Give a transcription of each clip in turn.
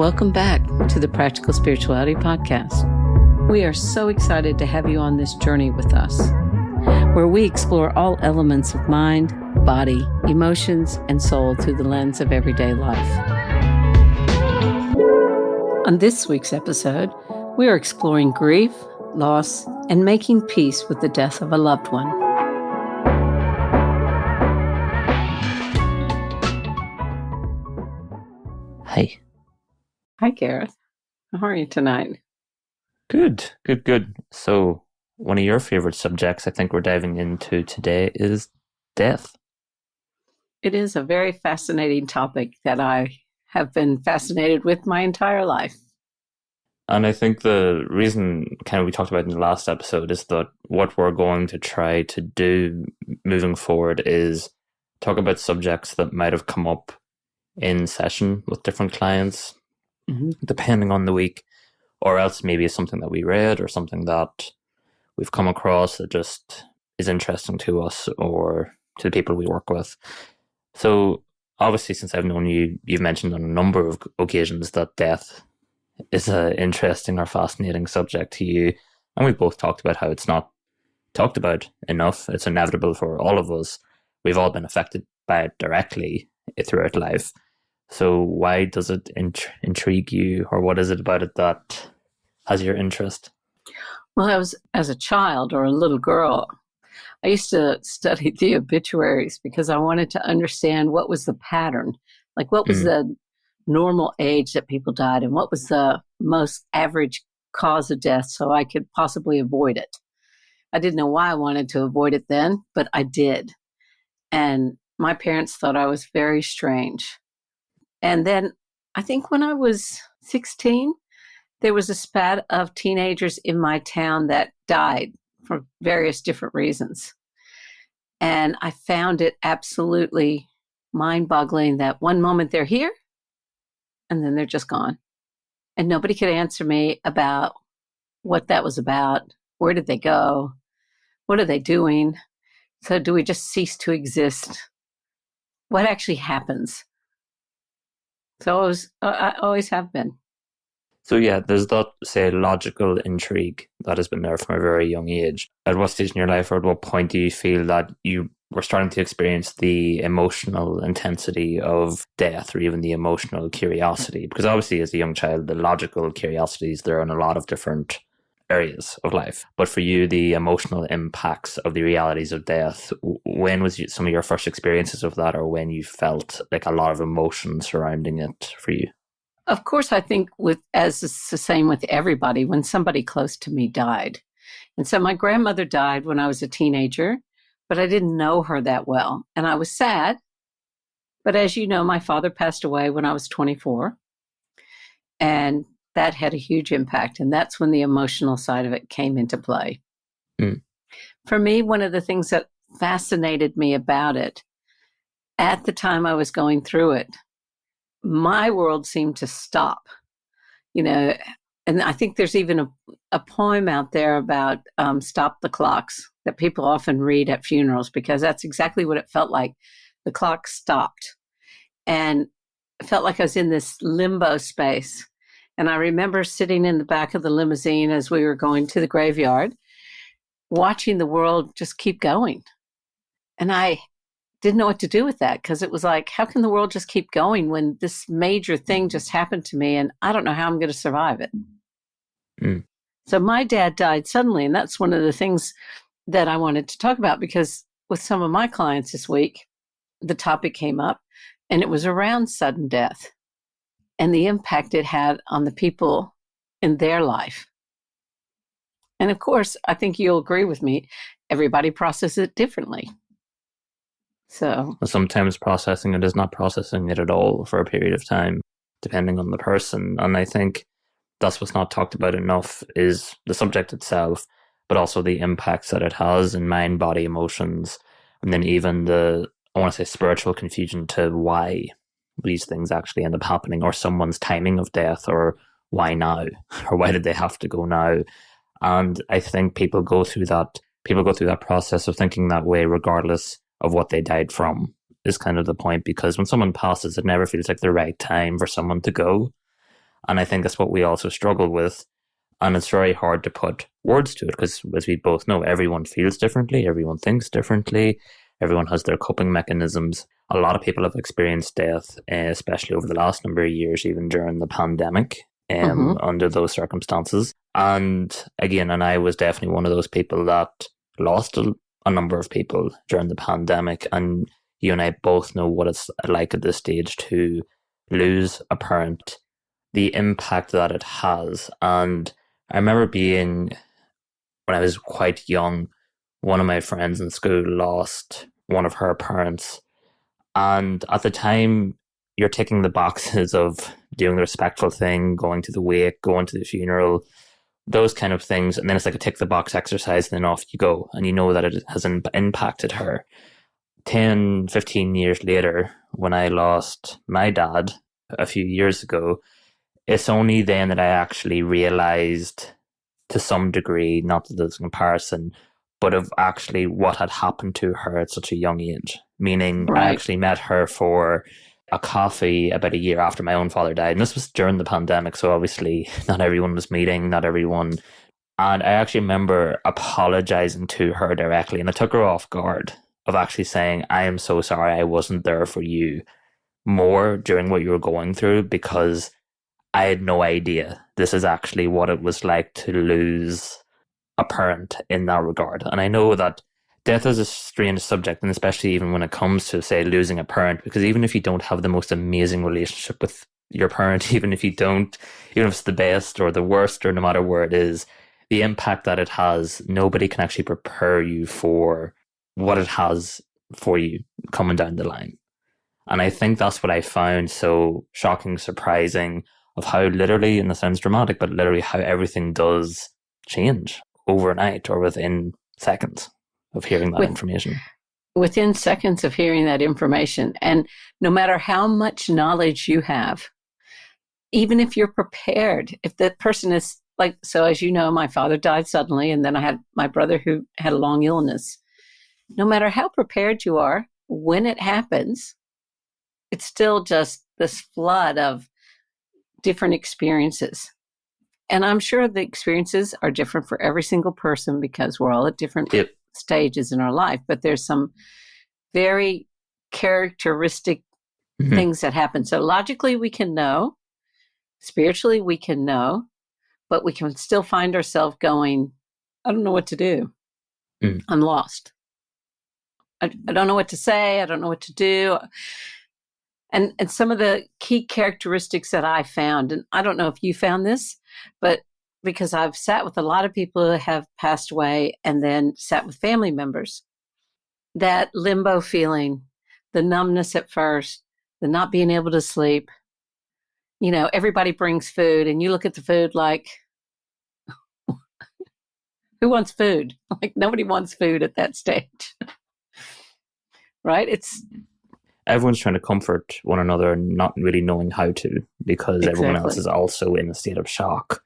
Welcome back to the Practical Spirituality Podcast. We are so excited to have you on this journey with us, where we explore all elements of mind, body, emotions, and soul through the lens of everyday life. On this week's episode, we are exploring grief, loss, and making peace with the death of a loved one. Hi. Hi, Gareth. How are you tonight? Good. So, one of your favorite subjects I think we're diving into today is death. It is a very fascinating topic that I have been fascinated with my entire life. And I think the reason kind of we talked about in the last episode is that what we're going to try to do moving forward is talk about subjects that might have come up in session with different clients, depending on the week, or else maybe it's something that we read or something that we've come across that just is interesting to us or to the people we work with. So obviously, since I've known you, you've mentioned on a number of occasions that death is an interesting or fascinating subject to you. And we've both talked about how it's not talked about enough. It's inevitable for all of us. We've all been affected by it directly throughout life. So why does it intrigue you, or what is it about it that has your interest? Well, as a child or a little girl, I used to study the obituaries because I wanted to understand what was the pattern, like what was the normal age that people died and what was the most average cause of death so I could possibly avoid it. I didn't know why I wanted to avoid it then, but I did. And my parents thought I was very strange. And then I think when I was 16, there was a spat of teenagers in my town that died for various different reasons. And I found it absolutely mind-boggling that one moment they're here and then they're just gone. And nobody could answer me about what that was about. Where did they go? What are they doing? So do we just cease to exist? What actually happens? So I always have been. So yeah, there's that, say, logical intrigue that has been there from a very young age. At what stage in your life or at what point do you feel that you were starting to experience the emotional intensity of death or even the emotional curiosity? Because obviously as a young child, the logical curiosities, they're in a lot of different areas of life. But for you, the emotional impacts of the realities of death, when was some of your first experiences of that, or when you felt like a lot of emotion surrounding it for you? Of course, I think as it's the same with everybody, when somebody close to me died. And so my grandmother died when I was a teenager, but I didn't know her that well. And I was sad. But as you know, my father passed away when I was 24. And that had a huge impact. And that's when the emotional side of it came into play. For me, one of the things that fascinated me about it, at the time I was going through it, my world seemed to stop, and I think there's even a poem out there about Stop the Clocks that people often read at funerals, because that's exactly what it felt like. The clock stopped and it felt like I was in this limbo space. And I remember sitting in the back of the limousine as we were going to the graveyard, watching the world just keep going. And I didn't know what to do with that, because it was like, how can the world just keep going when this major thing just happened to me and I don't know how I'm going to survive it? So my dad died suddenly, and that's one of the things that I wanted to talk about, because with some of my clients this week, the topic came up and it was around sudden death and the impact it had on the people in their life. And of course, I think you'll agree with me, everybody processes it differently. So sometimes processing it is not processing it at all for a period of time, depending on the person. And I think that's what's not talked about enough, is the subject itself, but also the impacts that it has in mind, body, emotions, and then even I want to say spiritual confusion to why these things actually end up happening, or someone's timing of death, or why now, or why did they have to go now? And I think people go through that process of thinking that way regardless of what they died from, is kind of the point. Because when someone passes, it never feels like the right time for someone to go. And I think that's what we also struggle with. And it's very hard to put words to it because, as we both know, everyone feels differently, everyone thinks differently, everyone has their coping mechanisms. A lot of people have experienced death, especially over the last number of years, even during the pandemic, Mm-hmm. under those circumstances. And again, and I was definitely one of those people that lost a number of people during the pandemic. And you and I both know what it's like at this stage to lose a parent, the impact that it has. And I remember being, when I was quite young, one of my friends in school lost one of her parents. And at the time, you're ticking the boxes of doing the respectful thing, going to the wake, going to the funeral, those kind of things. And then it's like a tick the box exercise, and then off you go. And you know that it has impacted her. 10, 15 years later, when I lost my dad a few years ago, it's only then that I actually realized, to some degree, not that there's a comparison, but of actually what had happened to her at such a young age. Meaning, I Right. actually met her for a coffee about a year after my own father died. And this was during the pandemic, so obviously not everyone was meeting, not everyone. And I actually remember apologizing to her directly, and it took her off guard of actually saying, I am so sorry I wasn't there for you more during what you were going through, because I had no idea this is actually what it was like to lose a parent in that regard. And I know that death is a strange subject, and especially even when it comes to, say, losing a parent, because even if you don't have the most amazing relationship with your parent, even if it's the best or the worst, or no matter where it is, the impact that it has, nobody can actually prepare you for what it has for you coming down the line. And I think that's what I found so shocking, surprising, of how literally, and it sounds dramatic, but literally how everything does change overnight or within seconds of hearing that With information. within seconds of hearing that information, and no matter how much knowledge you have, even if you're prepared, if the person is like, so as you know, my father died suddenly, and then I had my brother who had a long illness. No matter how prepared you are, when it happens, it's still just this flood of different experiences. And I'm sure the experiences are different for every single person because we're all at different Yep. stages in our life. But there's some very characteristic Mm-hmm. things that happen. So logically, we can know, spiritually, we can know, but we can still find ourselves going, I don't know what to do. Mm. I'm lost. I don't know what to say. I don't know what to do. And some of the key characteristics that I found, and I don't know if you found this, but because I've sat with a lot of people who have passed away and then sat with family members, that limbo feeling, the numbness at first, the not being able to sleep, everybody brings food and you look at the food like, who wants food? Like nobody wants food at that stage. Right? It's Everyone's trying to comfort one another and not really knowing how to, because everyone else exactly. is also in a state of shock.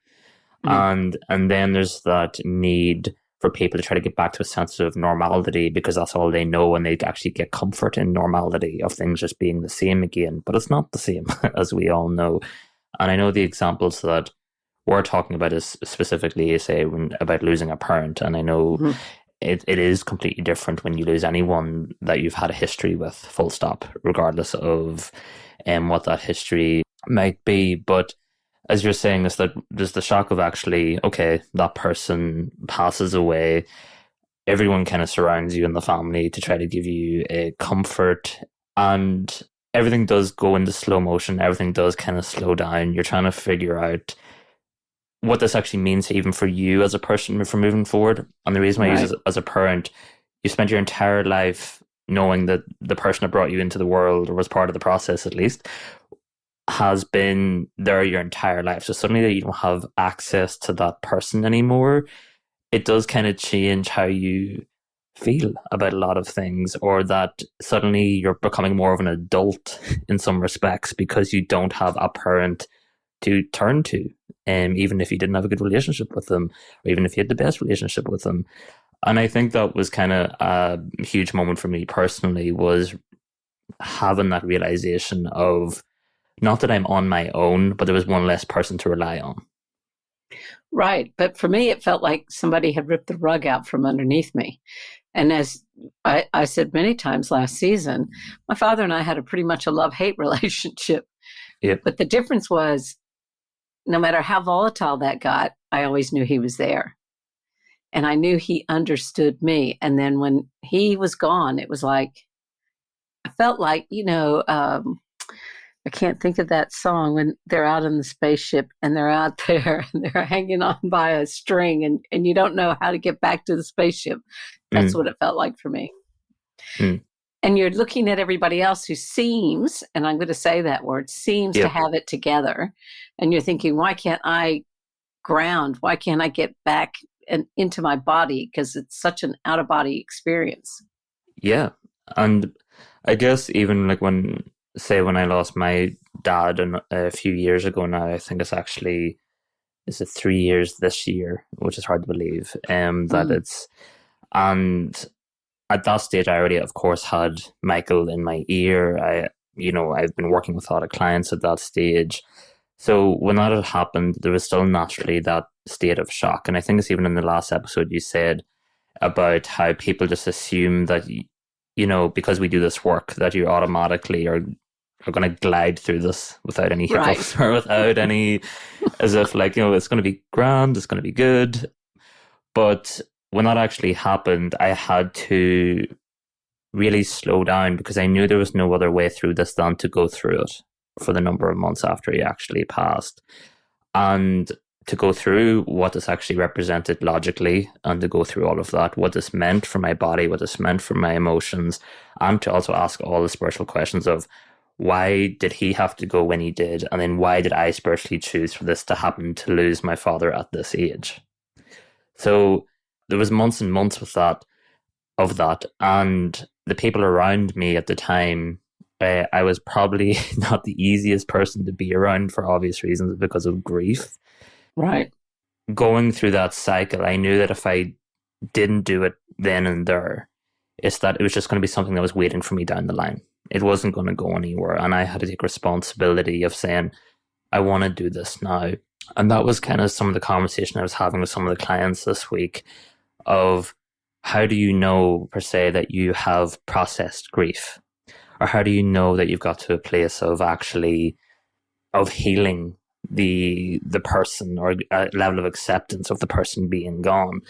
Mm-hmm. And then there's that need for people to try to get back to a sense of normality, because that's all they know, and they actually get comfort in normality of things just being the same again. But it's not the same, as we all know. And I know the examples that we're talking about is specifically, say, about losing a parent. And I know Mm-hmm. it is completely different when you lose anyone that you've had a history with, full stop, regardless of what that history might be. But as you're saying, is that there's the shock of actually, okay, that person passes away. Everyone kind of surrounds you in the family to try to give you a comfort, and everything does go into slow motion. Everything does kind of slow down. You're trying to figure out what this actually means even for you as a person for moving forward. And the reason why I use Right. it as a parent, you spent your entire life knowing that the person that brought you into the world, or was part of the process at least, has been there your entire life. So suddenly that you don't have access to that person anymore, it does kind of change how you feel about a lot of things, or that suddenly you're becoming more of an adult in some respects because you don't have a parent to turn to. Even if you didn't have a good relationship with them, or even if you had the best relationship with them. And I think that was kind of a huge moment for me personally, was having that realization of Not that I'm on my own, but there was one less person to rely on. Right. But for me, it felt like somebody had ripped the rug out from underneath me. And as I said many times last season, my father and I had a pretty much a love-hate relationship. Yep. But the difference was, no matter how volatile that got, I always knew he was there. And I knew he understood me. And then when he was gone, it was like, I felt like, I can't think of that song when they're out in the spaceship and they're out there and they're hanging on by a string and you don't know how to get back to the spaceship. That's what it felt like for me. And you're looking at everybody else who seems, and I'm going to say that word, seems to have it together. And you're thinking, why can't I ground? Why can't I get back and into my body? Because it's such an out-of-body experience. Yeah. And I guess even like when I lost my dad a few years ago now, I think is it 3 years this year, which is hard to believe, and at that stage I already, of course, had Michael in my ear. I've been working with a lot of clients at that stage. So when that had happened, there was still naturally that state of shock. And I think it's even in the last episode you said about how people just assume that, because we do this work, that you automatically are going to glide through this without any hiccups or without any, as if like, it's going to be grand, it's going to be good. But when that actually happened, I had to really slow down because I knew there was no other way through this than to go through it for the number of months after he actually passed. And to go through what this actually represented logically and to go through all of that, what this meant for my body, what this meant for my emotions, and to also ask all the spiritual questions of why did he have to go when he did? And then why did I spiritually choose for this to happen, to lose my father at this age? So there was months and months of that. And the people around me at the time, I was probably not the easiest person to be around for obvious reasons because of grief. Right. Going through that cycle, I knew that if I didn't do it then and there, it was just going to be something that was waiting for me down the line. It wasn't going to go anywhere. And I had to take responsibility of saying, I want to do this now. And that was kind of some of the conversation I was having with some of the clients this week of how do you know, per se, that you have processed grief? Or how do you know that you've got to a place of healing the person, or a level of acceptance of the person being gone?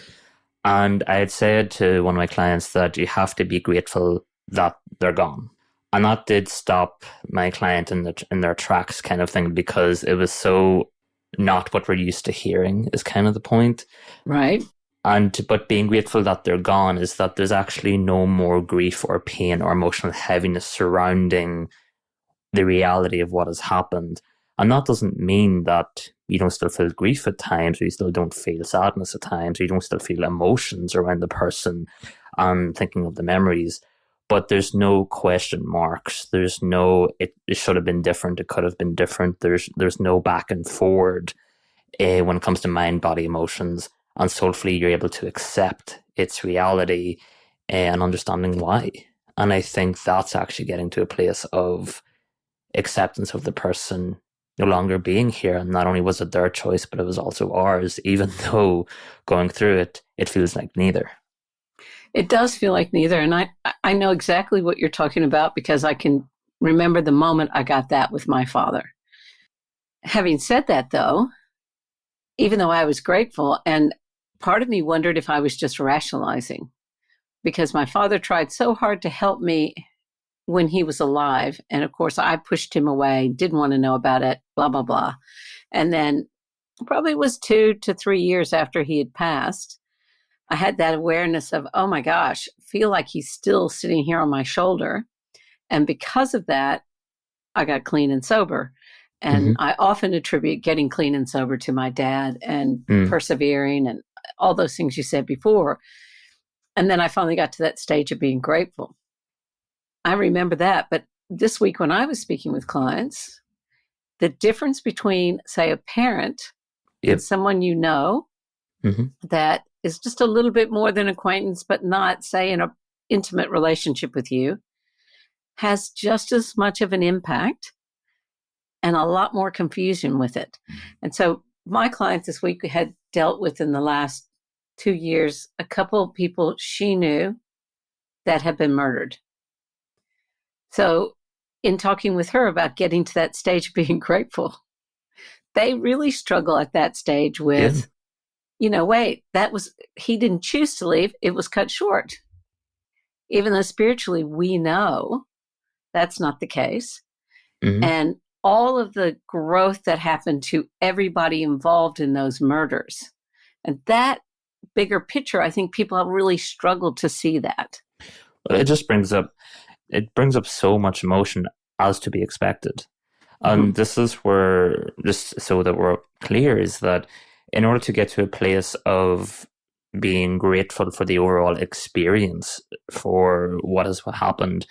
And I had said to one of my clients that you have to be grateful that they're gone. And that did stop my client in their tracks, kind of thing, because it was so not what we're used to hearing, is kind of the point. Right. But being grateful that they're gone is that there's actually no more grief or pain or emotional heaviness surrounding the reality of what has happened. And that doesn't mean that you don't still feel grief at times, or you still don't feel sadness at times, or you don't still feel emotions around the person and thinking of the memories. But there's no question marks. There's no, it should have been different, it could have been different. There's no back and forward when it comes to mind, body, emotions. And soulfully, you're able to accept its reality and understanding why. And I think that's actually getting to a place of acceptance of the person no longer being here. And not only was it their choice, but it was also ours, even though going through it, it feels like neither. It does feel like neither. And I know exactly what you're talking about because I can remember the moment I got that with my father. Having said that, though, even though I was grateful, and part of me wondered if I was just rationalizing, because my father tried so hard to help me when he was alive. And of course, I pushed him away, didn't want to know about it, blah, blah, blah. And then probably it was 2 to 3 years after he had passed, I had that awareness of, oh my gosh, feel like he's still sitting here on my shoulder. And because of that, I got clean and sober. And I often attribute getting clean and sober to my dad and persevering and all those things you said before. And then I finally got to that stage of being grateful. I remember that. But this week when I was speaking with clients, the difference between, say, a parent and someone you know that is just a little bit more than acquaintance, but not, say, in an intimate relationship with you, has just as much of an impact and a lot more confusion with it. And so my client this week had dealt with, in the last 2 years, a couple of people she knew that had been murdered. So in talking with her about getting to that stage of being grateful, they really struggle at that stage with, wait, he didn't choose to leave. It was cut short. Even though spiritually we know that's not the case. Mm-hmm. And all of the growth that happened to everybody involved in those murders. And that bigger picture, I think people have really struggled to see that. Well, it brings up so much emotion, as to be expected. And this is where, just so that we're clear, is that in order to get to a place of being grateful for the overall experience, for what has happened,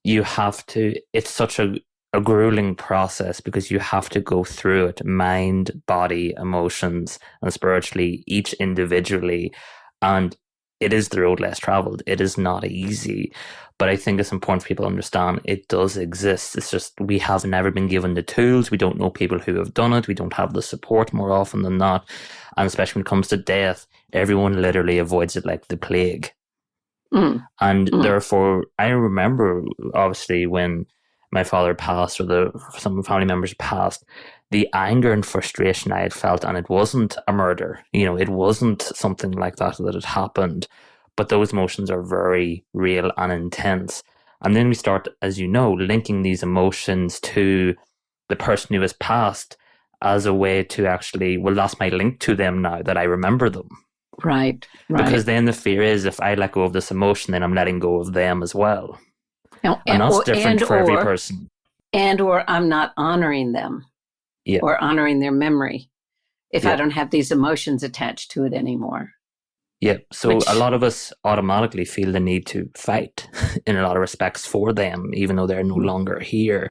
you have to, it's such a grueling process, because you have to go through it, mind, body, emotions, and spiritually, each individually. And it is the road less traveled. It is not easy. But I think it's important for people to understand it does exist. It's just we have never been given the tools. We don't know people who have done it. We don't have the support more often than not. And especially when it comes to death, everyone literally avoids it like the plague. And therefore, I remember, obviously, when my father passed, or some family members passed, the anger and frustration I had felt, and it wasn't a murder, it wasn't something like that had happened, but those emotions are very real and intense. And then we start, as you know, linking these emotions to the person who has passed as a way to actually, well, that's my link to them now that I remember them. Right. Because then the fear is, if I let go of this emotion, then I'm letting go of them as well. And that's different for every person. Or I'm not honoring them, or honoring their memory if I don't have these emotions attached to it anymore. Yeah, so a lot of us automatically feel the need to fight in a lot of respects for them, even though they're no longer here.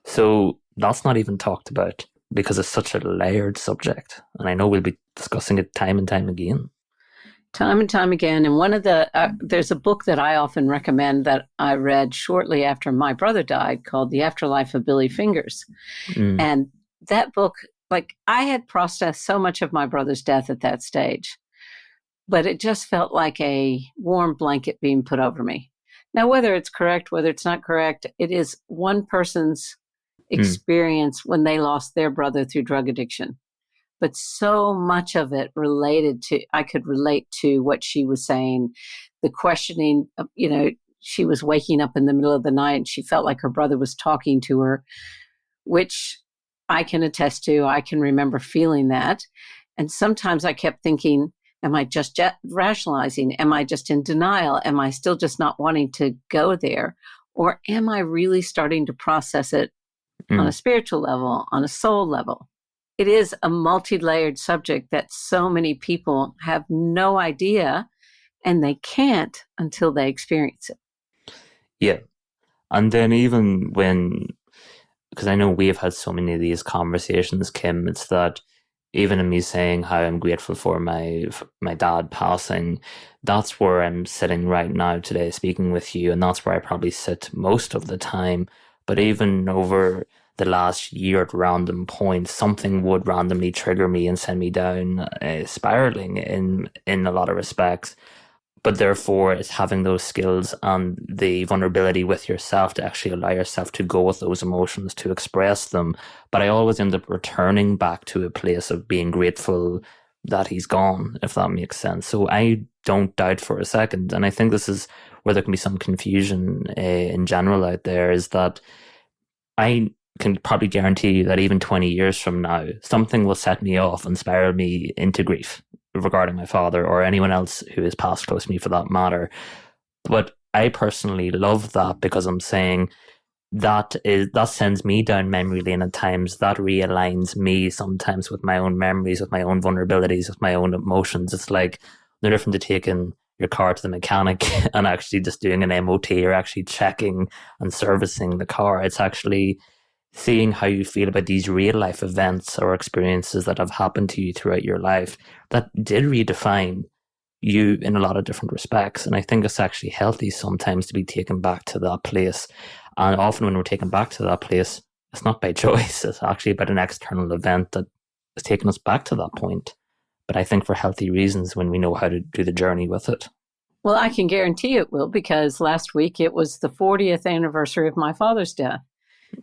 So that's not even talked about, because it's such a layered subject. And I know we'll be discussing it time and time again. Time and time again. And one of there's a book that I often recommend that I read shortly after my brother died, called The Afterlife of Billy Fingers. And that book, I had processed so much of my brother's death at that stage, but it just felt like a warm blanket being put over me. Now, whether it's correct, whether it's not correct, it is one person's experience when they lost their brother through drug addiction. But so much of it I could relate to what she was saying, the questioning of, she was waking up in the middle of the night and she felt like her brother was talking to her, which I can attest to. I can remember feeling that. And sometimes I kept thinking, am I just rationalizing? Am I just in denial? Am I still just not wanting to go there? Or am I really starting to process it on a spiritual level, on a soul level? It is a multi-layered subject that so many people have no idea, and they can't until they experience it. Yeah. And then even because I know we've had so many of these conversations, Kim, it's that even in me saying how I'm grateful for my dad passing, that's where I'm sitting right now today speaking with you, and that's where I probably sit most of the time. But even over the last year at random points, something would randomly trigger me and send me down spiraling in a lot of respects. But therefore, it's having those skills and the vulnerability with yourself to actually allow yourself to go with those emotions, to express them. But I always end up returning back to a place of being grateful that he's gone, if that makes sense. So I don't doubt for a second. And I think this is where there can be some confusion in general out there, is that I can probably guarantee you that even 20 years from now, something will set me off and spiral me into grief regarding my father, or anyone else who has passed close to me for that matter. But I personally love that, because I'm saying that sends me down memory lane at times. That realigns me sometimes with my own memories, with my own vulnerabilities, with my own emotions. It's like no different to taking your car to the mechanic and actually just doing an MOT, or actually checking and servicing the car. It's actually seeing how you feel about these real life events or experiences that have happened to you throughout your life that did redefine you in a lot of different respects. And I think it's actually healthy sometimes to be taken back to that place. And often when we're taken back to that place, it's not by choice. It's actually about an external event that has taken us back to that point. But I think for healthy reasons when we know how to do the journey with it. Well, I can guarantee it will, because last week it was the 40th anniversary of my father's death.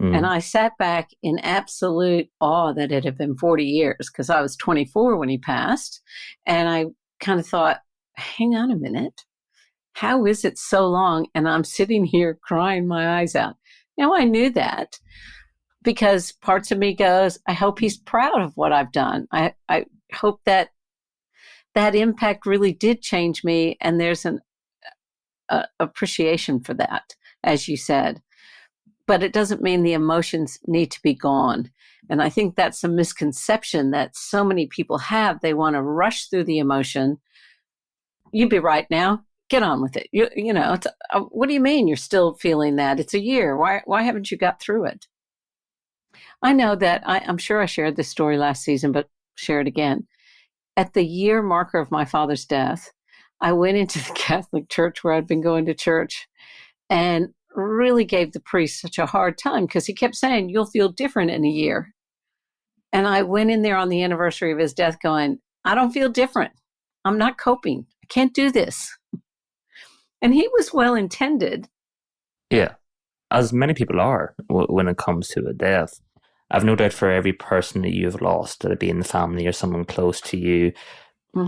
And I sat back in absolute awe that it had been 40 years, because I was 24 when he passed. And I kind of thought, hang on a minute. How is it so long? And I'm sitting here crying my eyes out. Now, I knew that because parts of me goes, I hope he's proud of what I've done. I hope that impact really did change me. And there's an appreciation for that, as you said. But it doesn't mean the emotions need to be gone. And I think that's a misconception that so many people have. They want to rush through the emotion. You'd be right now. Get on with it. You know, what do you mean you're still feeling that? It's a year. Why haven't you got through it? I know that I'm sure I shared this story last season, but share it again. At the year marker of my father's death, I went into the Catholic church where I'd been going to church and really gave the priest such a hard time because he kept saying, you'll feel different in a year. And I went in there on the anniversary of his death going, I don't feel different. I'm not coping. I can't do this. And he was well intended. Yeah, as many people are when it comes to a death. I've no doubt for every person that you've lost, that it be in the family or someone close to you,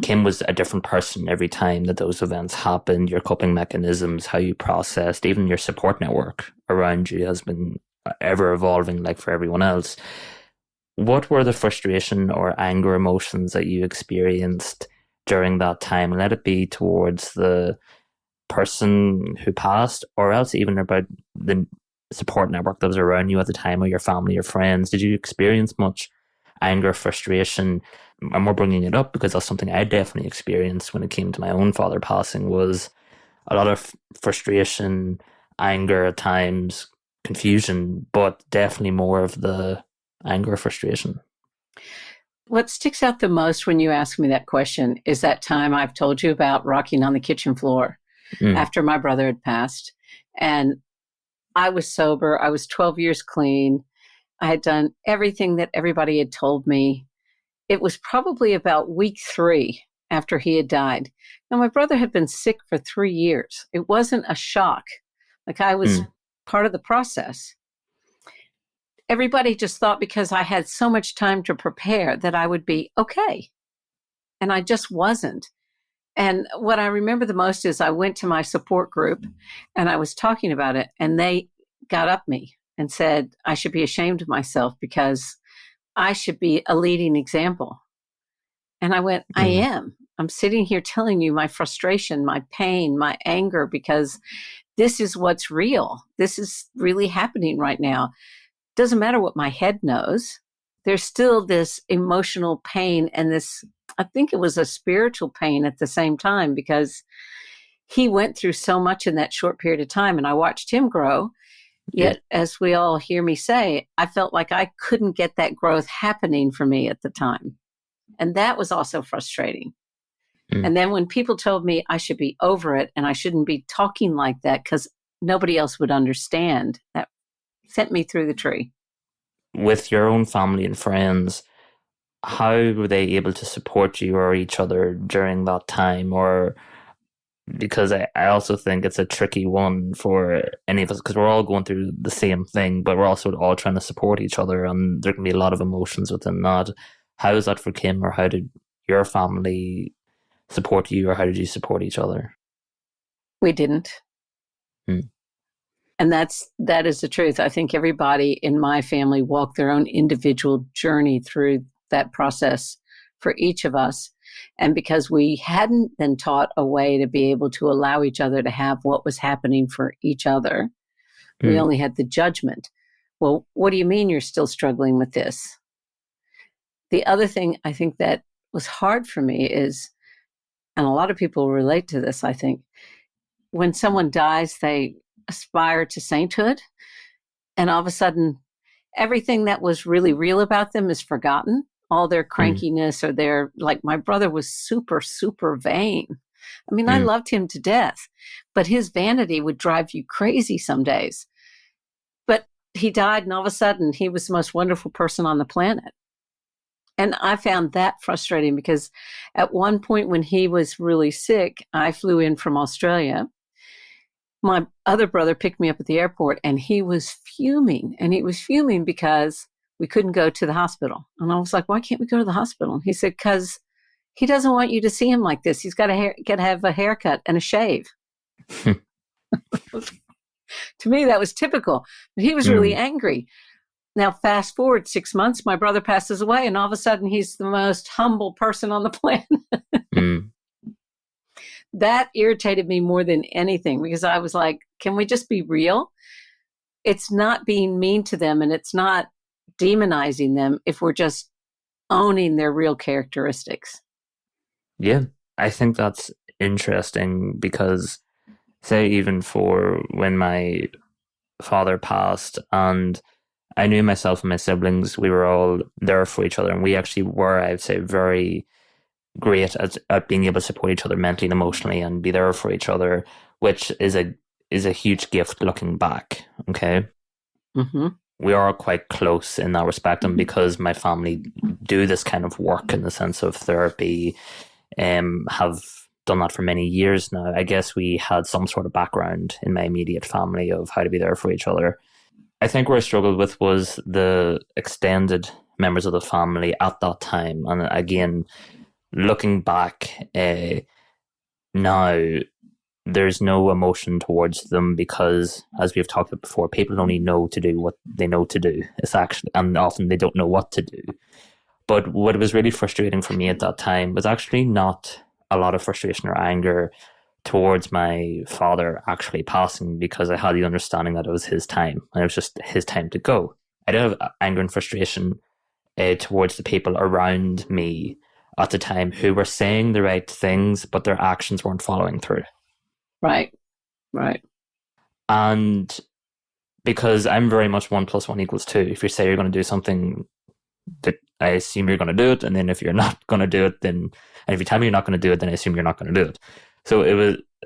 Kim was a different person every time that those events happened. Your coping mechanisms, how you processed, even your support network around you has been ever evolving, like for everyone else. What were the frustration or anger emotions that you experienced during that time? Let it be towards the person who passed, or else even about the support network that was around you at the time, or your family or friends. Did you experience much anger, frustration? And we're bringing it up because that's something I definitely experienced when it came to my own father passing, was a lot of frustration, anger at times, confusion, but definitely more of the anger, frustration. What sticks out the most when you ask me that question is that time I've told you about rocking on the kitchen floor after my brother had passed. And I was sober. I was 12 years clean. I had done everything that everybody had told me. It was probably about week 3 after he had died. Now, my brother had been sick for 3 years. It wasn't a shock. Like, I was part of the process. Everybody just thought because I had so much time to prepare that I would be okay. And I just wasn't. And what I remember the most is I went to my support group and I was talking about it, and they got up me and said I should be ashamed of myself because I should be a leading example. And I went, I am. I'm sitting here telling you my frustration, my pain, my anger, because this is what's real. This is really happening right now. Doesn't matter what my head knows. There's still this emotional pain and this, I think it was a spiritual pain at the same time, because he went through so much in that short period of time and I watched him grow. Yet, as we all hear me say, I felt like I couldn't get that growth happening for me at the time. And that was also frustrating. And then when people told me I should be over it and I shouldn't be talking like that because nobody else would understand, that sent me through the tree. With your own family and friends, how were they able to support you or each other during that time? Or because I also think it's a tricky one for any of us, because we're all going through the same thing, but we're also all trying to support each other, and there can be a lot of emotions within that. How is that for Kim, or how did your family support you, or how did you support each other? We didn't. And that is the truth. I think everybody in my family walked their own individual journey through that process for each of us. And because we hadn't been taught a way to be able to allow each other to have what was happening for each other, we only had the judgment. Well, what do you mean you're still struggling with this? The other thing I think that was hard for me is, and a lot of people relate to this, I think, when someone dies, they aspire to sainthood. And all of a sudden, everything that was really real about them is forgotten. All their crankiness or their, like my brother was super, super vain. I mean, I loved him to death, but his vanity would drive you crazy some days. But he died, and all of a sudden he was the most wonderful person on the planet. And I found that frustrating because at one point when he was really sick, I flew in from Australia. My other brother picked me up at the airport, and he was fuming. And he was fuming because we couldn't go to the hospital. And I was like, why can't we go to the hospital? And he said, because he doesn't want you to see him like this. He's got to have a haircut and a shave. To me, that was typical. But he was really angry. Now, fast forward 6 months, my brother passes away, and all of a sudden he's the most humble person on the planet. That irritated me more than anything because I was like, can we just be real? It's not being mean to them, and it's not demonizing them if we're just owning their real characteristics. Yeah, I think that's interesting because, say, even for when my father passed, and I knew myself and my siblings, we were all there for each other, and we actually were, I would say, very great at being able to support each other mentally and emotionally and be there for each other, which is a huge gift looking back. Okay. Mm-hmm. We are quite close in that respect, and because my family do this kind of work in the sense of therapy, have done that for many years now, I guess we had some sort of background in my immediate family of how to be there for each other. I think where I struggled with was the extended members of the family at that time. And again, looking back now, there's no emotion towards them because, as we've talked about before, people only know to do what they know to do. It's actually, and often they don't know what to do. But what was really frustrating for me at that time was actually not a lot of frustration or anger towards my father actually passing, because I had the understanding that it was his time and it was just his time to go. I did have anger and frustration towards the people around me at the time who were saying the right things, but their actions weren't following through. Right. And because I'm very much 1 + 1 = 2. If you say you're going to do something, that I assume you're going to do it. And then if you're not going to do it, and if you tell me you're not going to do it, then I assume you're not going to do it. So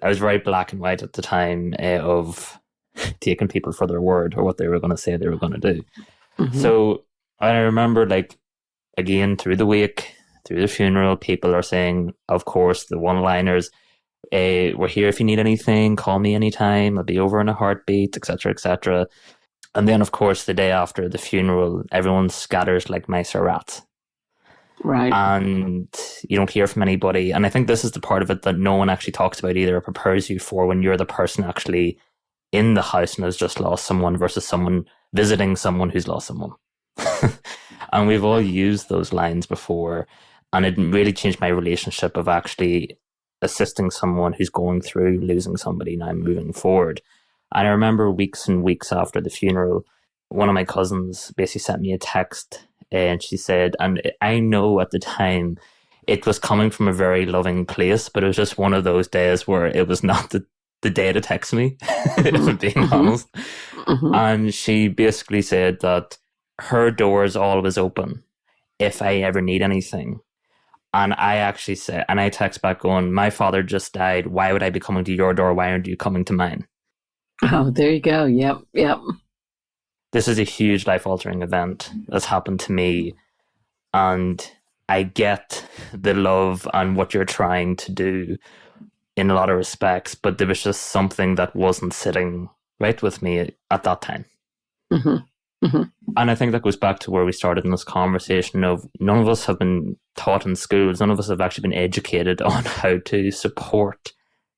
I was very black and white at the time of taking people for their word or what they were going to say they were going to do. Mm-hmm. So I remember, like, again, through the wake, through the funeral, people are saying, of course, the one-liners, we're here if you need anything, call me anytime, I'll be over in a heartbeat, etc., etc. And then, of course, the day after the funeral, everyone scatters like mice or rats. Right. And you don't hear from anybody. And I think this is the part of it that no one actually talks about either, or prepares you for when you're the person actually in the house and has just lost someone versus someone visiting someone who's lost someone. And we've all used those lines before. And it really changed my relationship of actually assisting someone who's going through losing somebody now moving forward. And I remember weeks and weeks after the funeral, one of my cousins basically sent me a text, and she said, and I know at the time it was coming from a very loving place, but it was just one of those days where it was not the day to text me, if I'm being honest. Mm-hmm. And she basically said that her door is always open if I ever need anything. And I actually said, and I text back going, my father just died. Why would I be coming to your door? Why aren't you coming to mine? Oh, there you go. Yep. This is a huge life-altering event that's happened to me. And I get the love and what you're trying to do in a lot of respects, but there was just something that wasn't sitting right with me at that time. Mm-hmm. Mm-hmm. And I think that goes back to where we started in this conversation of none of us have been taught in schools, none of us have actually been educated on how to support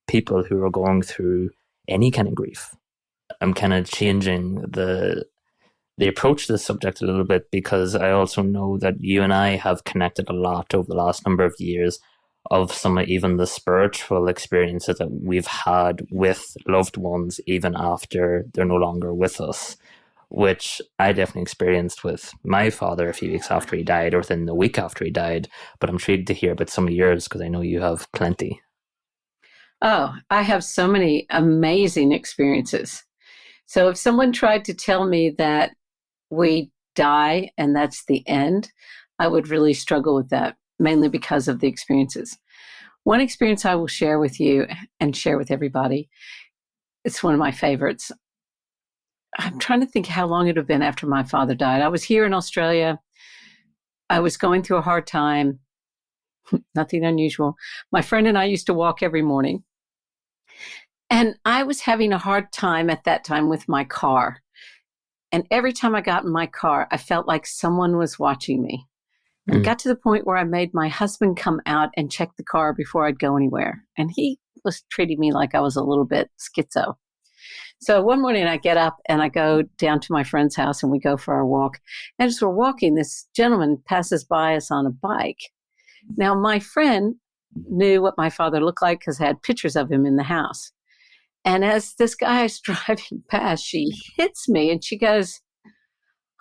people who are going through any kind of grief. I'm kind of changing the approach to the subject a little bit, because I also know that you and I have connected a lot over the last number of years of some of even the spiritual experiences that we've had with loved ones even after they're no longer with us, which I definitely experienced with my father a few weeks after he died, or within the week after he died. But I'm intrigued to hear about some of yours, because I know you have plenty. Oh, I have so many amazing experiences. So if someone tried to tell me that we die and that's the end, I would really struggle with that, mainly because of the experiences. One experience I will share with you and share with everybody, it's one of my favorites. I'm trying to think how long it had been after my father died. I was here in Australia. I was going through a hard time, nothing unusual. My friend and I used to walk every morning. And I was having a hard time at that time with my car. And every time I got in my car, I felt like someone was watching me. And got to the point where I made my husband come out and check the car before I'd go anywhere. And he was treating me like I was a little bit schizo. So one morning I get up and I go down to my friend's house and we go for our walk. And as we're walking, this gentleman passes by us on a bike. Now, my friend knew what my father looked like because I had pictures of him in the house. And as this guy is driving past, she hits me and she goes,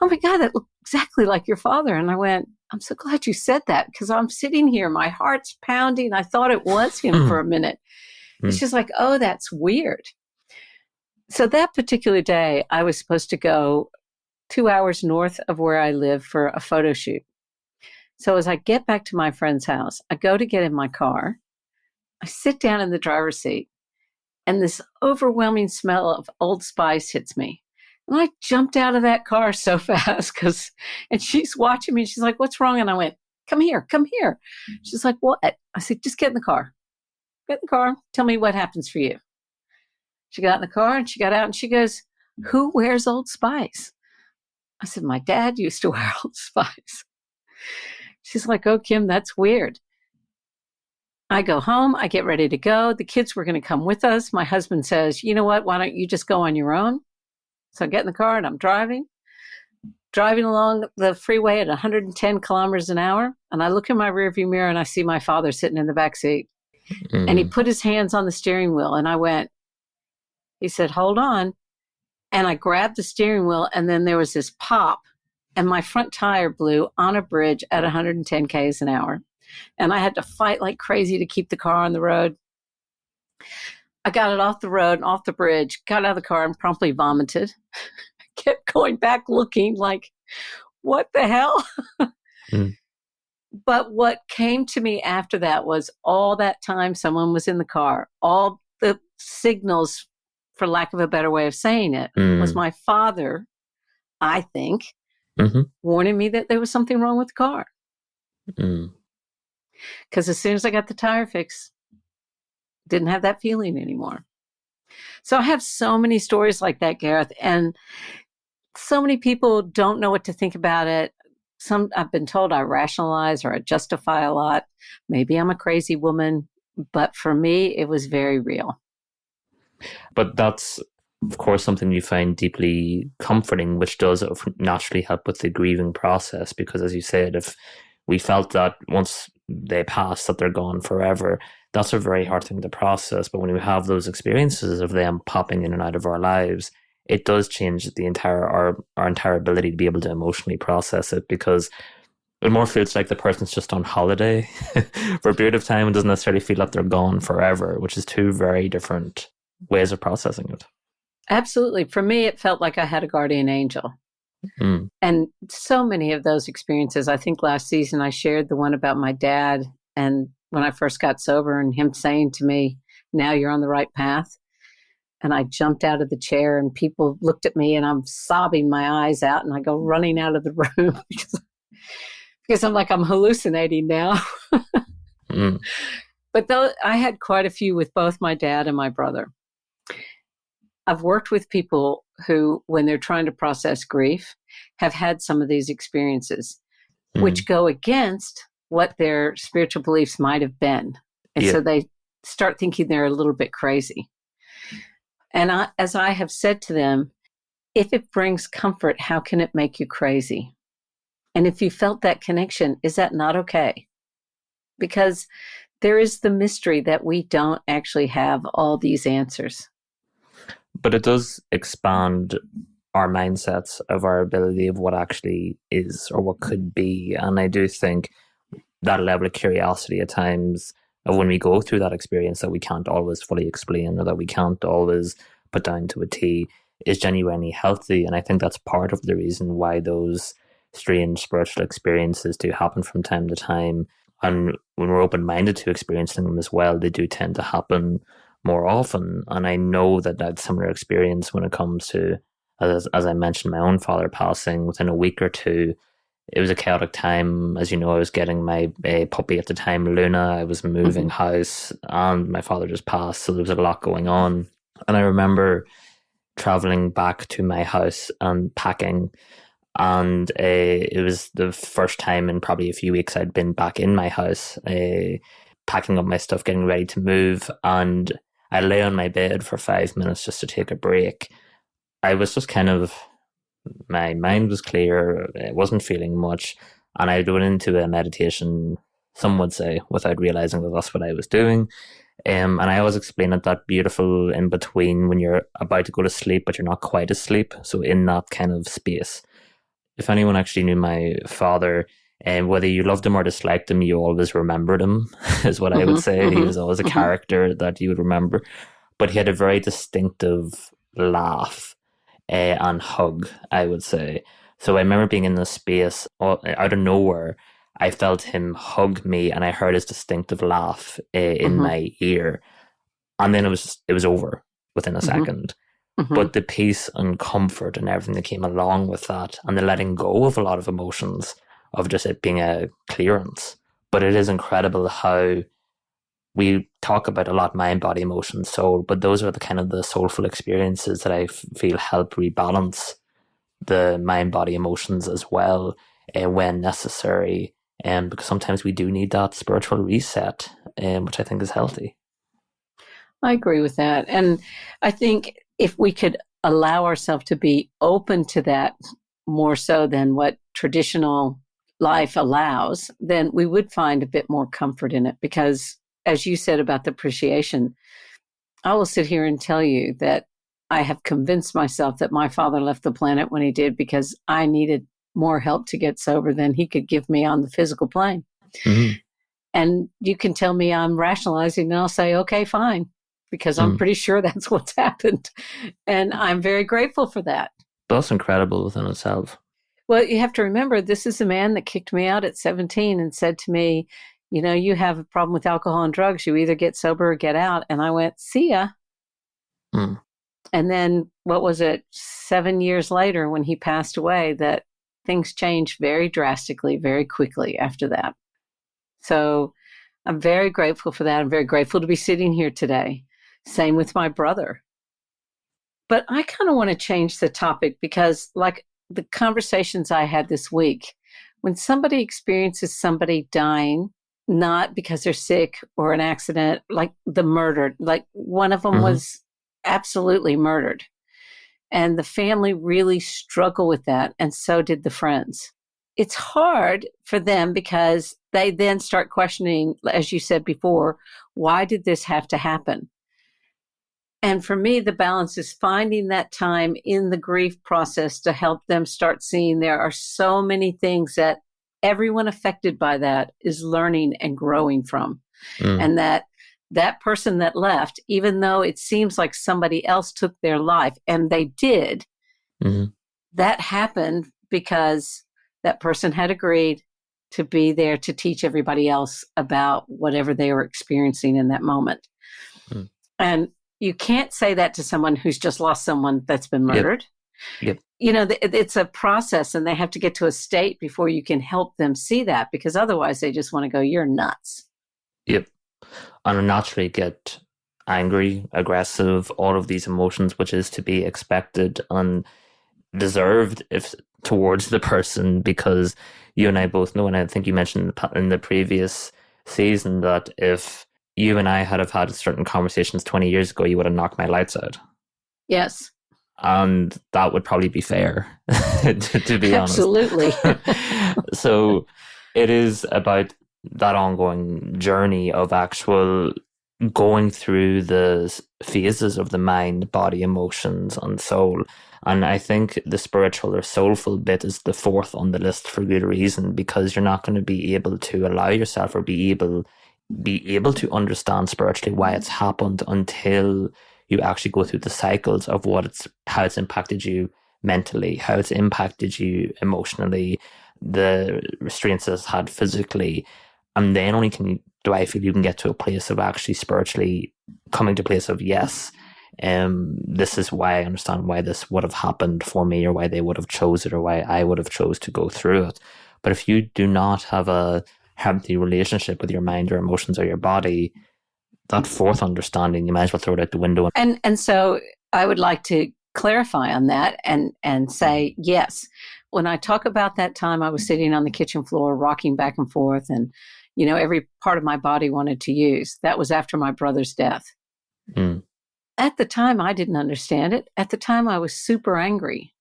"Oh my God, that looked exactly like your father." And I went, "I'm so glad you said that because I'm sitting here, my heart's pounding. I thought it was him for a minute." It's just like, oh, that's weird. So that particular day, I was supposed to go 2 hours north of where I live for a photo shoot. So as I get back to my friend's house, I go to get in my car. I sit down in the driver's seat, and this overwhelming smell of Old Spice hits me. And I jumped out of that car so fast and she's watching me. She's like, "What's wrong?" And I went, come here. She's like, "What?" I said, "Just get in the car. Get in the car. Tell me what happens for you." She got in the car and she got out and she goes, "Who wears Old Spice?" I said, "My dad used to wear Old Spice." She's like, "Oh, Kim, that's weird." I go home. I get ready to go. The kids were going to come with us. My husband says, "You know what? Why don't you just go on your own?" So I get in the car and I'm driving along the freeway at 110 kilometers an hour. And I look in my rearview mirror and I see my father sitting in the back seat. And he put his hands on the steering wheel. And he said, "Hold on." And I grabbed the steering wheel and then there was this pop and my front tire blew on a bridge at 110 Ks an hour. And I had to fight like crazy to keep the car on the road. I got it off the road and off the bridge, got out of the car and promptly vomited. Kept going back looking like, what the hell? But what came to me after that was all that time someone was in the car, all the signals, for lack of a better way of saying it, was my father, I think, warning me that there was something wrong with the car. Because as soon as I got the tire fix, didn't have that feeling anymore. So I have so many stories like that, Gareth, and so many people don't know what to think about it. I've been told I rationalize or I justify a lot. Maybe I'm a crazy woman, but for me, it was very real. But that's, of course, something you find deeply comforting, which does naturally help with the grieving process. Because as you said, if we felt that once they pass, that they're gone forever, that's a very hard thing to process. But when we have those experiences of them popping in and out of our lives, it does change our entire ability to be able to emotionally process it, because it more feels like the person's just on holiday for a period of time and doesn't necessarily feel like they're gone forever, which is two very different ways of processing it. Absolutely. For me, it felt like I had a guardian angel. And so many of those experiences, I think last season I shared the one about my dad and when I first got sober and him saying to me, "Now you're on the right path." And I jumped out of the chair and people looked at me and I'm sobbing my eyes out and I go running out of the room because I'm like, I'm hallucinating now. But though I had quite a few with both my dad and my brother. I've worked with people who, when they're trying to process grief, have had some of these experiences, which go against what their spiritual beliefs might have been. And so they start thinking they're a little bit crazy. And as I have said to them, if it brings comfort, how can it make you crazy? And if you felt that connection, is that not okay? Because there is the mystery that we don't actually have all these answers. But it does expand our mindsets of our ability of what actually is or what could be. And I do think that level of curiosity at times of when we go through that experience that we can't always fully explain or that we can't always put down to a T is genuinely healthy. And I think that's part of the reason why those strange spiritual experiences do happen from time to time. And when we're open-minded to experiencing them as well, they do tend to happen more often. And I know that that's similar experience when it comes to as I mentioned, my own father passing within a week or two. It was a chaotic time. As you know, I was getting my puppy at the time, Luna. I was moving house, and my father just passed. So there was a lot going on. And I remember traveling back to my house and packing. And it was the first time in probably a few weeks I'd been back in my house, packing up my stuff, getting ready to move. And I lay on my bed for 5 minutes just to take a break. I was just kind of, my mind was clear. I wasn't feeling much. And I went into a meditation, some would say, without realizing that that's what I was doing. And I always explain it, that beautiful in between when you're about to go to sleep, but you're not quite asleep. So in that kind of space. If anyone actually knew my father, and whether you loved him or disliked him, you always remembered him, is what I would say. He was always a character that you would remember. But he had a very distinctive laugh and hug, I would say. So I remember being in this space, out of nowhere, I felt him hug me, and I heard his distinctive laugh in my ear. And then it was over within a second. But the peace and comfort and everything that came along with that, and the letting go of a lot of emotions, of just it being a clearance. But it is incredible how we talk about a lot mind, body, emotion, soul, but those are the kind of the soulful experiences that I feel help rebalance the mind, body, emotions as well, when necessary. Because sometimes we do need that spiritual reset, which I think is healthy. I agree with that. And I think if we could allow ourselves to be open to that more so than what traditional life allows, then we would find a bit more comfort in it. Because as you said about the appreciation, I will sit here and tell you that I have convinced myself that my father left the planet when he did because I needed more help to get sober than he could give me on the physical plane. And you can tell me I'm rationalizing, and I'll say, okay, fine, because I'm pretty sure that's what's happened. And I'm very grateful for that. That's incredible within itself. Well, you have to remember, this is a man that kicked me out at 17 and said to me, you know, you have a problem with alcohol and drugs. You either get sober or get out. And I went, see ya. And then what was it, 7 years later when he passed away, that things changed very drastically, very quickly after that. So I'm very grateful for that. I'm very grateful to be sitting here today. Same with my brother. But I kind of want to change the topic because, like the conversations I had this week, when somebody experiences somebody dying, not because they're sick or an accident, like the murdered, like one of them was absolutely murdered. And the family really struggled with that. And so did the friends. It's hard for them because they then start questioning, as you said before, why did this have to happen? And for me, the balance is finding that time in the grief process to help them start seeing there are so many things that everyone affected by that is learning and growing from. And that person that left, even though it seems like somebody else took their life, and they did, that happened because that person had agreed to be there to teach everybody else about whatever they were experiencing in that moment. And you can't say that to someone who's just lost someone that's been murdered. You know, it's a process, and they have to get to a state before you can help them see that, because otherwise they just want to go, you're nuts. And naturally get angry, aggressive, all of these emotions, which is to be expected and deserved if towards the person, because you and I both know, and I think you mentioned in the previous season, that if you and I have had certain conversations 20 years ago, you would have knocked my lights out. Yes. And that would probably be fair, to be honest. Absolutely. So it is about that ongoing journey of actual going through the phases of the mind, body, emotions, and soul. And I think the spiritual or soulful bit is the fourth on the list for good reason, because you're not going to be able to allow yourself or be able to understand spiritually why it's happened until you actually go through the cycles of how it's impacted you mentally, how it's impacted you emotionally, the restraints it's had physically. And then only do I feel you can get to a place of actually spiritually coming to a place of, yes, This is why I understand why this would have happened for me, or why they would have chose it, or why I would have chose to go through it. But if you do not have a healthy relationship with your mind or emotions or your body, that fourth understanding, you might as well throw it out the window. And so I would like to clarify on that and say, yes, when I talk about that time I was sitting on the kitchen floor, rocking back and forth, and, every part of my body wanted to use, that was after my brother's death. Mm. At the time, I didn't understand it. At the time, I was super angry.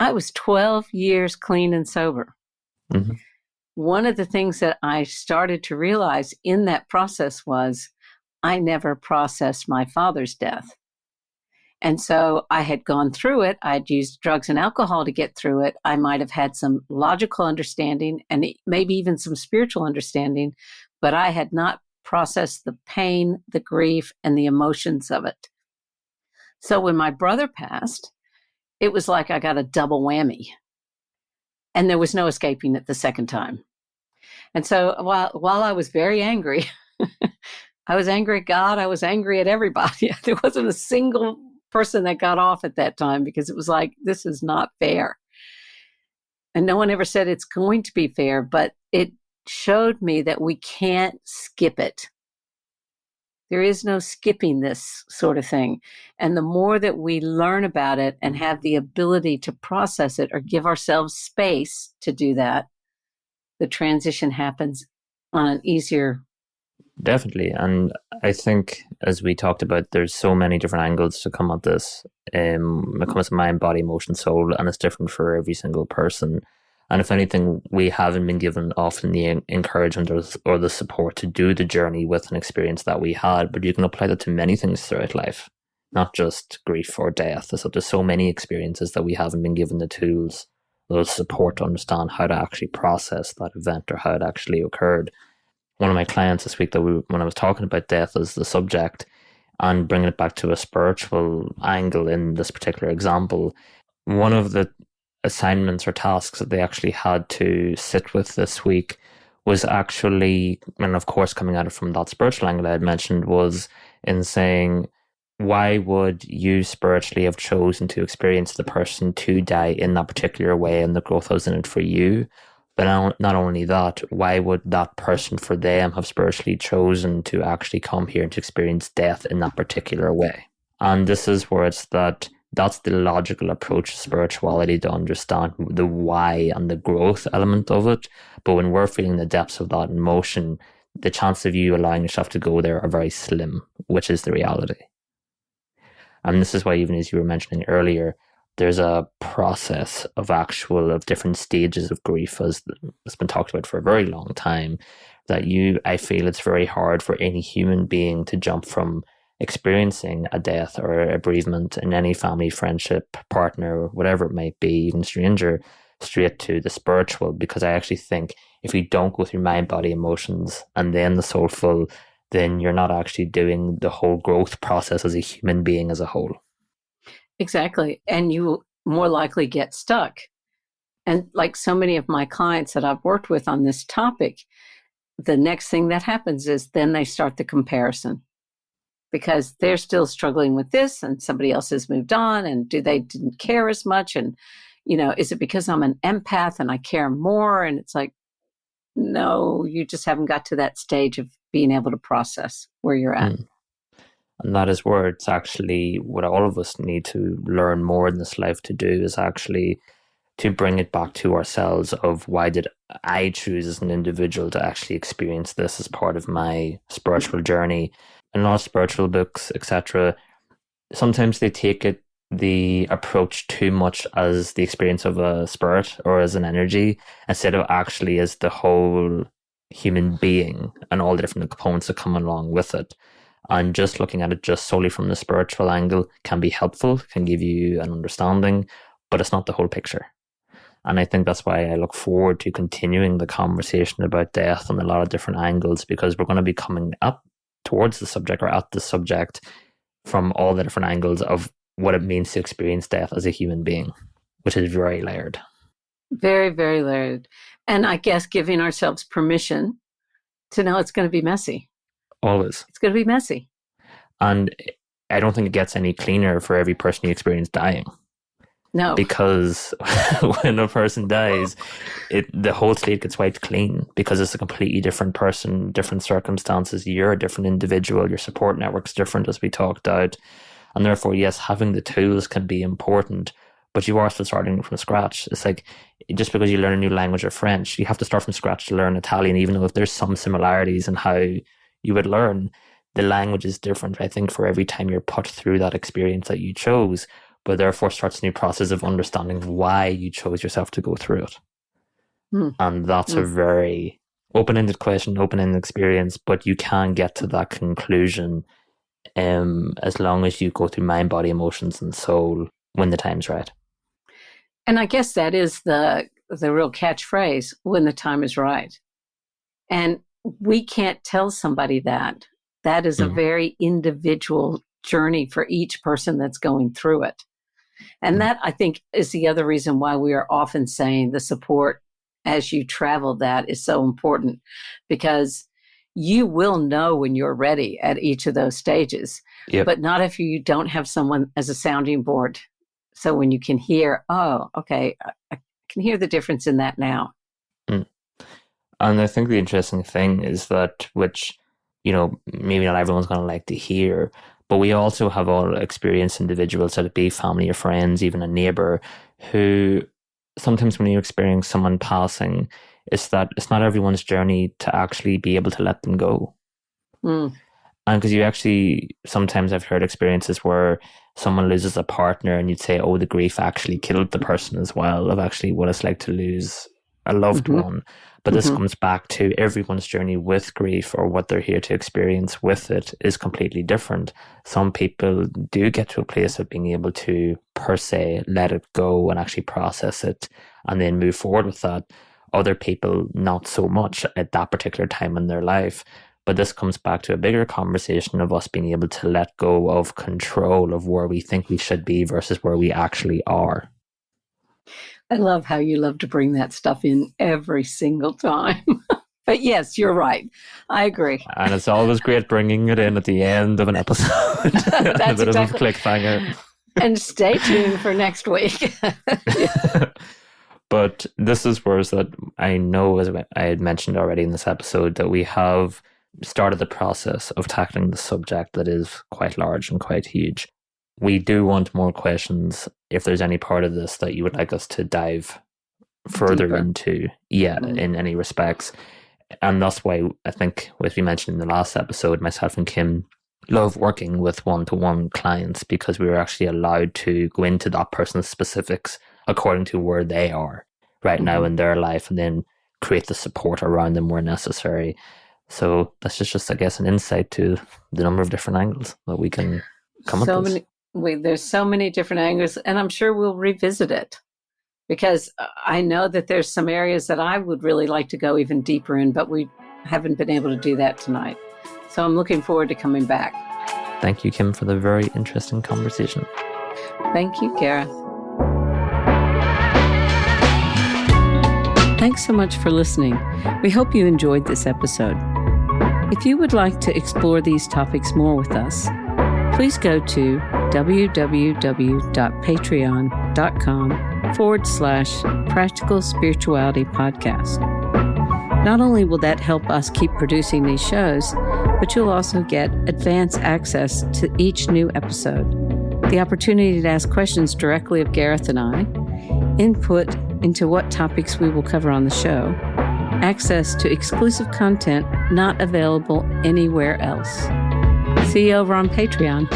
I was 12 years clean and sober. Mm-hmm. One of the things that I started to realize in that process was I never processed my father's death. And so I had gone through it. I'd used drugs and alcohol to get through it. I might have had some logical understanding and maybe even some spiritual understanding, but I had not processed the pain, the grief, and the emotions of it. So when my brother passed, it was like I got a double whammy. And there was no escaping it the second time. And so while I was very angry, I was angry at God, I was angry at everybody. There wasn't a single person that got off at that time, because it was like, this is not fair. And no one ever said it's going to be fair, but it showed me that we can't skip it. There is no skipping this sort of thing. And the more that we learn about it and have the ability to process it or give ourselves space to do that, the transition happens on an easier. Definitely. And I think, as we talked about, there's so many different angles to come at this. It comes to mind, body, emotion, soul, and it's different for every single person. And if anything, we haven't been given often the encouragement or the support to do the journey with an experience that we had. But you can apply that to many things throughout life, not just grief or death. So there's so many experiences that we haven't been given the tools, the support to understand how to actually process that event or how it actually occurred. One of my clients this week, when I was talking about death as the subject and bringing it back to a spiritual angle in this particular example, one of the assignments or tasks that they actually had to sit with this week was actually, and of course coming at it from that spiritual angle I had mentioned, was in saying, why would you spiritually have chosen to experience the person to die in that particular way, and the growth was in it for you? But not only that, why would that person for them have spiritually chosen to actually come here and to experience death in that particular way? And this is where that's the logical approach to spirituality, to understand the why and the growth element of it. But when we're feeling the depths of that emotion, the chances of you allowing yourself to go there are very slim, which is the reality. And this is why, even as you were mentioning earlier, there's a process of different stages of grief, as it's been talked about for a very long time, that I feel it's very hard for any human being to jump from experiencing a death or a bereavement in any family, friendship, partner, whatever it might be, even stranger, straight to the spiritual. Because I actually think if you don't go through mind, body, emotions, and then the soulful, then you're not actually doing the whole growth process as a human being as a whole. Exactly. And you will more likely get stuck. And like so many of my clients that I've worked with on this topic, the next thing that happens is then they start the comparison, because they're still struggling with this and somebody else has moved on, and they didn't care as much, and is it because I'm an empath and I care more? And it's like, no, you just haven't got to that stage of being able to process where you're at. And that is where it's actually what all of us need to learn more in this life to do, is actually to bring it back to ourselves of, why did I choose as an individual to actually experience this as part of my spiritual journey? And a lot of spiritual books, etc., sometimes they take the approach too much as the experience of a spirit or as an energy, instead of actually as the whole human being and all the different components that come along with it. And just looking at it just solely from the spiritual angle can be helpful, can give you an understanding, but it's not the whole picture. And I think that's why I look forward to continuing the conversation about death on a lot of different angles, because we're going to be coming up towards the subject, or at the subject, from all the different angles of what it means to experience death as a human being, which is very layered. Very, very layered. And I guess giving ourselves permission to know it's going to be messy. Always. It's going to be messy. And I don't think it gets any cleaner for every person you experience dying. No. Because when a person dies, the whole slate gets wiped clean because it's a completely different person, different circumstances. You're a different individual. Your support network's different, as we talked out. And therefore, yes, having the tools can be important, but you are still starting from scratch. It's like just because you learn a new language or French, you have to start from scratch to learn Italian, even though if there's some similarities in how you would learn, the language is different, I think, for every time you're put through that experience that you chose, but therefore starts a new process of understanding why you chose yourself to go through it. And that's a very open-ended question, open-ended experience, but you can get to that conclusion as long as you go through mind, body, emotions, and soul when the time's right. And I guess that is the real catchphrase, when the time is right. And we can't tell somebody that. That is a very individual journey for each person that's going through it. And that, I think, is the other reason why we are often saying the support as you travel that is so important, because you will know when you're ready at each of those stages, but not if you don't have someone as a sounding board. So when you can hear, oh, okay, I can hear the difference in that now. And I think the interesting thing is that, which, you know, maybe not everyone's going to like to hear, but we also have all experienced individuals, whether it be family or friends, even a neighbor, who sometimes when you experience someone passing, it's that it's not everyone's journey to actually be able to let them go. And because you actually, sometimes I've heard experiences where someone loses a partner and you'd say, oh, the grief actually killed the person as well, of actually what it's like to lose a loved one. But this comes back to everyone's journey with grief, or what they're here to experience with it is completely different. Some people do get to a place of being able to, per se, let it go and actually process it and then move forward with that. Other people, not so much at that particular time in their life. But this comes back to a bigger conversation of us being able to let go of control of where we think we should be versus where we actually are. I love how you love to bring that stuff in every single time. But yes, you're right. I agree. And it's always great bringing it in at the end of an episode. That's a bit exactly. of a cliffhanger. And stay tuned for next week. But this is where that I know, as I had mentioned already in this episode, that we have started the process of tackling the subject that is quite large and quite huge. We do want more questions. If there's any part of this that you would like us to dive further Deeper. into, in any respects. And that's why I think, as we mentioned in the last episode, myself and Kim love working with one-to-one clients, because we were actually allowed to go into that person's specifics according to where they are right now in their life, and then create the support around them where necessary. So that's just I guess, an insight to the number of different angles that we can come up with. There's so many different angles, and I'm sure we'll revisit it, because I know that there's some areas that I would really like to go even deeper in, but we haven't been able to do that tonight. So I'm looking forward to coming back. Thank you, Kim, for the very interesting conversation. Thank you, Gareth. Thanks so much for listening. We hope you enjoyed this episode. If you would like to explore these topics more with us, please go to www.patreon.com/Practical Spirituality Podcast. Not only will that help us keep producing these shows, but you'll also get advance access to each new episode, the opportunity to ask questions directly of Gareth and I, input into what topics we will cover on the show, access to exclusive content not available anywhere else. See you over on Patreon.